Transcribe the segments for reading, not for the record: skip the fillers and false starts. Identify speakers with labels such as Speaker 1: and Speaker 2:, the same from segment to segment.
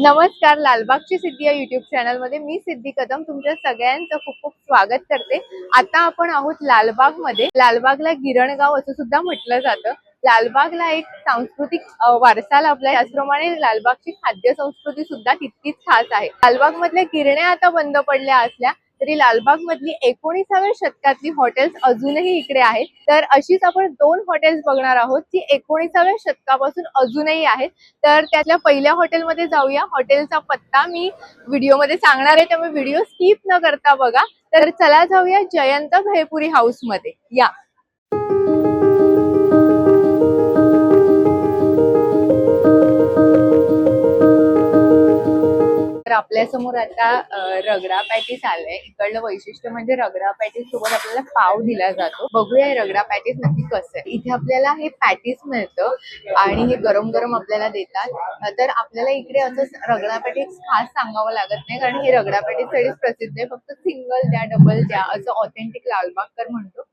Speaker 1: नमस्कार, लालबागची सिद्धी या YouTube channel मध्ये मी सिद्धी कदम तुमच्या सगळ्यांचं खूप खूप स्वागत करते। आता आपण आहोत लालबाग मध्ये। लालबागला गिरणगाव असं सुद्धा म्हटलं जातं। लालबागला एक सांस्कृतिक वारसा लाभलाय, त्याचप्रमाणे लालबागची खाद्य संस्कृती सुद्धा तितकीच खास आहे। लालबाग मधल्या गिरण्या आता बंद पडल्या असल्या तरी लालबाग मधली 19व्या शतकातली हॉटेल्स अजूनही इकडे आहेत। तर अशीच आपण दोन हॉटेल्स बघणार आहोत जी 19व्या शतकापासून अजूनही आहेत। तर त्यातल्या पहिल्या हॉटेलमध्ये जाऊया। हॉटेलचा पत्ता मी व्हिडिओमध्ये सांगणार आहे, त्यामुळे व्हिडिओ स्किप न करता बघा। तर चला जाऊया जयंत भेळपुरी हाऊस मध्ये या। तर आपल्या समोर आता रगडा पॅटीस आलाय। इकडलं वैशिष्ट्य म्हणजे रगडा पॅटीस सोबत आपल्याला पाव दिला जातो। बघूया हे रगडा पॅटीस नक्की कसं आहे। इथे आपल्याला हे पॅटीस मिळतं आणि हे गरम गरम आपल्याला देतात। तर आपल्याला इकडे असं रगडा पॅटीस खास सांगावं लागत नाही, कारण हे रगडा पॅटीस साठीच प्रसिद्ध आहे। फक्त सिंगल द्या, डबल द्या असं ऑथेंटिक लालबागकर म्हणतो।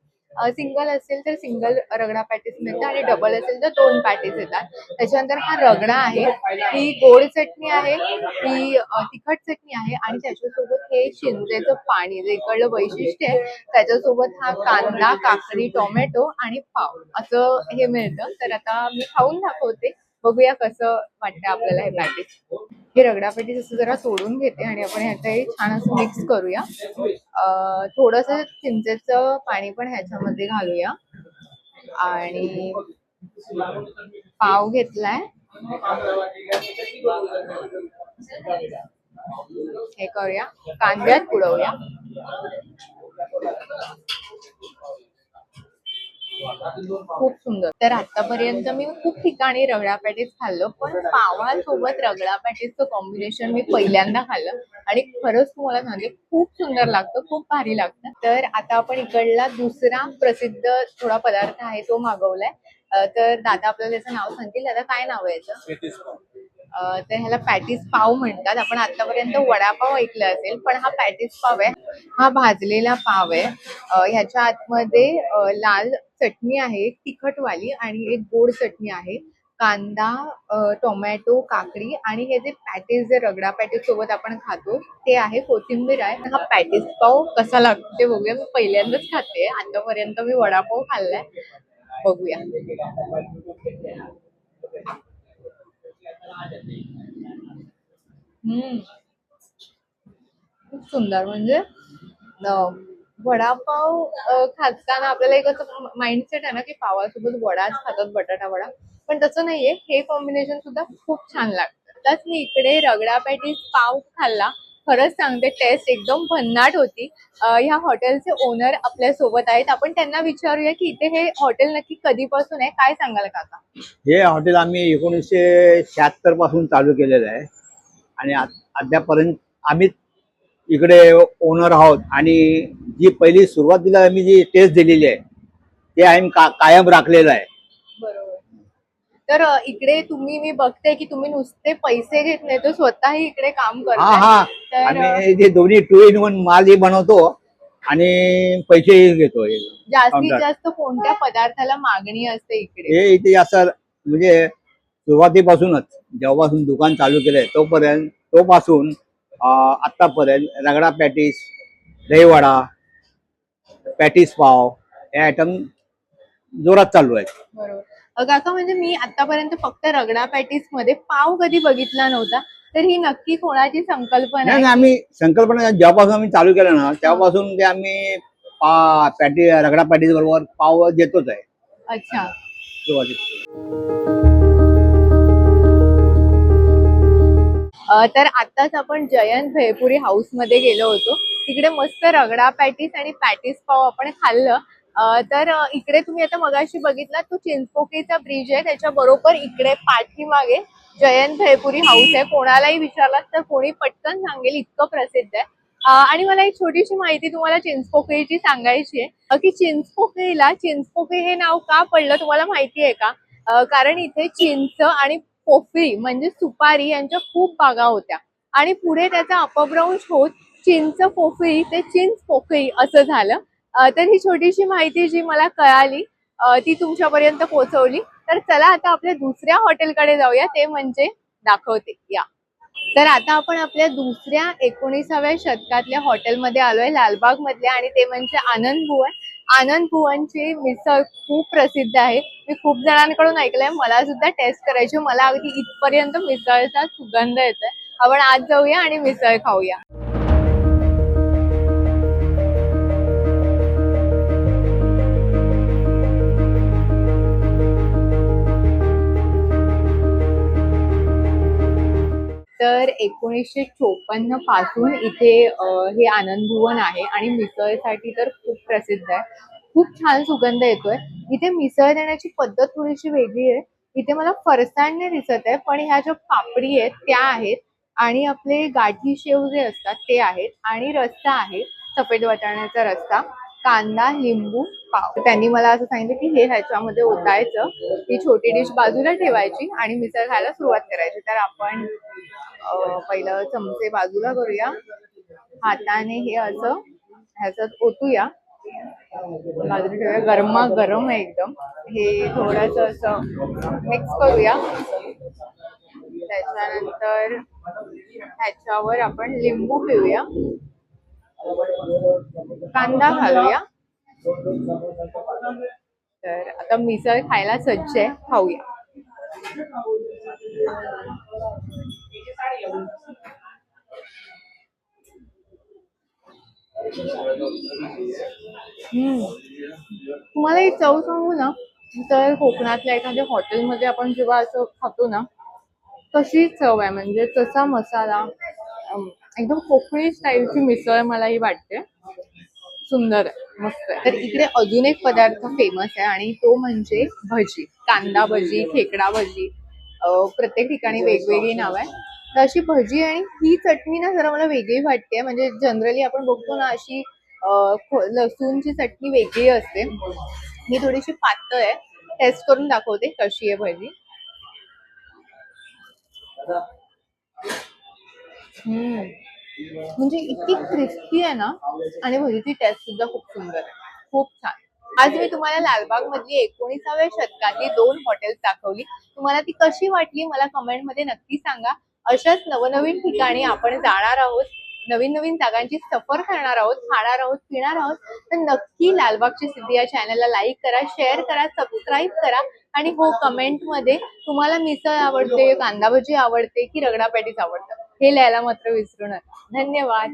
Speaker 1: सिंगल असेल तर सिंगल रगडा पॅटीस मिळतं आणि डबल असेल तर 2 पॅटीस येतात। त्याच्यानंतर हा रगडा आहे, ही गोड चटणी आहे, ही तिखट चटणी आहे आणि त्याच्यासोबत हे चिंचेचं पाणी जे इकडलं वैशिष्ट्य आहे। त्याच्यासोबत हा कांदा, काकडी, टोमॅटो आणि पाव असं हे मिळतं। तर आता मी खाऊन दाखवते, बघूया कसं वाटतं आपल्याला हे पॅटीस। हे रगडा पॅटीस असं जरा सोडून घेते आणि आपण ह्याचं हे छान असं मिक्स करूया। थोडंसं चिंचेचं पाणी पण ह्याच्यामध्ये घालूया आणि पाव घेतलाय, हे करूया, कांद्यात बुडवूया। खूप सुंदर। तर आतापर्यंत मी खूप ठिकाणी रगडा पॅटीस खाल्लं, पण पावासोबत रगडा पॅटीसचं कॉम्बिनेशन मी पहिल्यांदा खाल्लं आणि खरंच तुम्हाला सांगते खूप सुंदर लागतं, खूप भारी लागतं। तर आता आपण इकडला दुसरा प्रसिद्ध थोडा पदार्थ आहे तो मागवलाय। तर दादा आपल्याला त्याचं नाव सांगतील। दादा काय नाव आहे याचं? तर ह्याला पॅटीस पाव म्हणतात। आपण आतापर्यंत वडापाव ऐकलं असेल, पण हा पॅटीस पाव आहे। हा भाजलेला पाव आहे। ह्याच्या आतमध्ये लाल चटणी आहे तिखटवाली आणि एक गोड चटणी आहे। कांदा, टोमॅटो, काकडी आणि हे जे पॅटीस जे रगडा पॅटीस सोबत आपण खातो ते आहे, कोथिंबीर आहे। हा पॅटीस पाव कसा लागतो ते बघूया। मी पहिल्यांदाच खाते, आतापर्यंत मी वडापाव खाल्लाय, बघूया। खूप सुंदर। म्हणजे वडापाव खाताना आपल्याला एक असं माइंडसेट आहे ना की पावासोबत वडाच खातात, बटाटा वडा, पण तसं नाहीये। हे कॉम्बिनेशन सुद्धा खूप छान लागतं। त्याच मी इकडे रगडा पॅटीस पाव खाल्ला, खरंच सांगते टेस्ट एकदम भन्नाट होती। ह्या हॉटेलचे ओनर आपल्या सोबत आहेत, आपण त्यांना विचारूया की इथे हे हॉटेल नक्की कधीपासून आहे, काय सांगाल काका?
Speaker 2: हे हॉटेल आम्ही 1976 पासून चालू केलेलं आहे आणि अद्यापर्यंत आम्ही इकडे ओनर आहोत आणि जी पहिली सुरुवातीला आम्ही जी टेस्ट दिलेली आहे ते आम्ही कायम राखलेलं आहे।
Speaker 1: बरोबर। तर इकडे तुम्ही, मी बघते की तुम्ही नुसते पैसे घेत नाही तर स्वतःही इकडे काम करताय।
Speaker 2: हा, आम्ही जे दोन्ही 2 in 1 मालही बनवतो आणि पैसेही घेतो।
Speaker 1: जास्तीत जास्त कोणत्या पदार्थाला मागणी असते इकडे?
Speaker 2: हे इथे असं म्हणजे सुरुवातीपासूनच जेव्हापासून दुकान चालू केलंय तोपासून आतापर्यंत रगडा पॅटीस, दहीवडा, पॅटीस पाव हे आयटम जोरात चालू आहेत।
Speaker 1: बरोबर। काका, म्हणजे मी आतापर्यंत फक्त रगडा पॅटीस मध्ये पाव कधी बघितला नव्हता, तर ही नक्की कोणाची संकल्पना आहे?
Speaker 2: आम्ही संकल्पना जेव्हापासून आम्ही चालू केलं ना तेव्हापासून ते आम्ही रगडा पॅटीस बरोबर पाव देतोच आहे।
Speaker 1: अच्छा। तर आताच आपण जयंत भेळपुरी हाऊस मध्ये गेलो होतो, तिकडे मस्त रगडा पॅटीस आणि पॅटीस पाव आपण खाल्लं। तर इकडे तुम्ही आता मगाशी बघितला तो चिंचपोकळीचा ब्रिज आहे, त्याच्या बरोबर इकडे पाठीमागे जयंत भेळपुरी हाऊस आहे। कोणालाही विचारलात तर कोणी पटकन सांगेल, इतकं प्रसिद्ध आहे। आणि मला एक छोटीशी माहिती तुम्हाला चिंचपोकळीची सांगायची आहे की चिंचपोकळीला चिंचपोकळी हे नाव का पडलं तुम्हाला माहिती आहे का? कारण इथे चिंच आणि पोफळी म्हणजे सुपारी यांच्या खूप बागा होत्या आणि पुढे त्याचा अपभ्रंश होत चिंच पोफळी ते चिंच पोकळी असं झालं। तर ही छोटीशी माहिती जी मला कळाली ती तुमच्यापर्यंत पोहोचवली। तर चला आता आपल्या दुसऱ्या हॉटेलकडे जाऊया, ते म्हणजे दाखवते या। तर आता आपण आपल्या दुसऱ्या 19व्या शतकातल्या हॉटेलमध्ये आलोय, लालबाग मधल्या, आणि ते म्हणजे आनंद भुवन. आनंद भुवनची मिसळ खूप प्रसिद्ध आहे. मी खूप जणांकडून ऐकलंय, मला सुद्धा टेस्ट करायची. मला अगदी इथपर्यंत मिसळचा सुगंध येतोय. आपण आज जाऊया आणि मिसळ खाऊया. तर 1954 पासून इथे हे आनंद भुवन आहे आणि मिसळसाठी तर खूप प्रसिद्ध आहे. खूप छान सुगंध येतोय. इथे मिसळ देण्याची पद्धत थोडीशी वेगळी आहे. इथे मला फरसाण नाही दिसत आहे, पण ह्या ज्या पापडी आहेत त्या आहेत, आणि आपले गाठी शेव जे असतात ते आहेत, आणि रस्सा आहे, सफेद वाटाण्याचा रस्सा, कांदा, लिंबू, पाव. त्यांनी मला असं सांगितलं की हे ह्याच्यामध्ये ओतायचं, ही छोटी डिश बाजूला ठेवायची आणि मिसळ खायला सुरुवात करायची. तर आपण पहिलं चमचे बाजूला करूया, हाताने हे असं ह्याच्यात ओतूया, बाजूला ठेवूया. गरमा गरम आहे एकदम. हे थोडस असं मिक्स करूया. त्याच्यानंतर ह्याच्यावर आपण लिंबू पिळूया, कांदा घालूया. तर आता मिसळ खायला सज्ज आहे, खाऊया. तुम्हाला एक चव सांगू ना, तर कोकणातल्या एखाद्या हॉटेलमध्ये आपण जेव्हा असं खातो ना, तशी चव आहे. म्हणजे तसा मसाला, एकदम कोकणी स्टाईलची मिसळ मला ही वाटते. सुंदर आहे, मस्त आहे. तर इकडे अजून एक पदार्थ फेमस आहे, आणि तो म्हणजे भजी. कांदा भजी, खेकडा भजी, प्रत्येक ठिकाणी वेगवेगळी नाव आहे. तर अशी भजी आणि ही चटणी ना जरा मला वेगळी वाटते. म्हणजे जनरली आपण बघतो ना अशी लसूणची चटणी वेगळी असते, ही थोडीशी पातळ आहे. टेस्ट करून दाखवते कशी आहे भजी. म्हणजे इतकी क्रिस्पी आहे ना, आणि भजीची टेस्ट सुद्धा खूप सुंदर आहे, खूप छान. आज मी तुम्हाला लालबाग मधली 19व्या शतकातली 2 हॉटेल्स दाखवली. तुम्हाला ती कशी वाटली मला कमेंट मध्ये नक्की सांगा. अशाच नवनवीन ठिकाणी आपण जाणार आहोत, नवीन नवीन जागांची सफर करणार आहोत, खाणार आहोत, पिणार आहोत. तर नक्की लालबागची सिद्धी या चॅनलला लाईक करा, शेअर करा, सबस्क्राईब करा, आणि हो, कमेंट मध्ये तुम्हाला मिसळ आवडते, कांदा भजी आवडते की रगडा पॅटीस आवडतं हे लिहायला मात्र विसरू नका. धन्यवाद.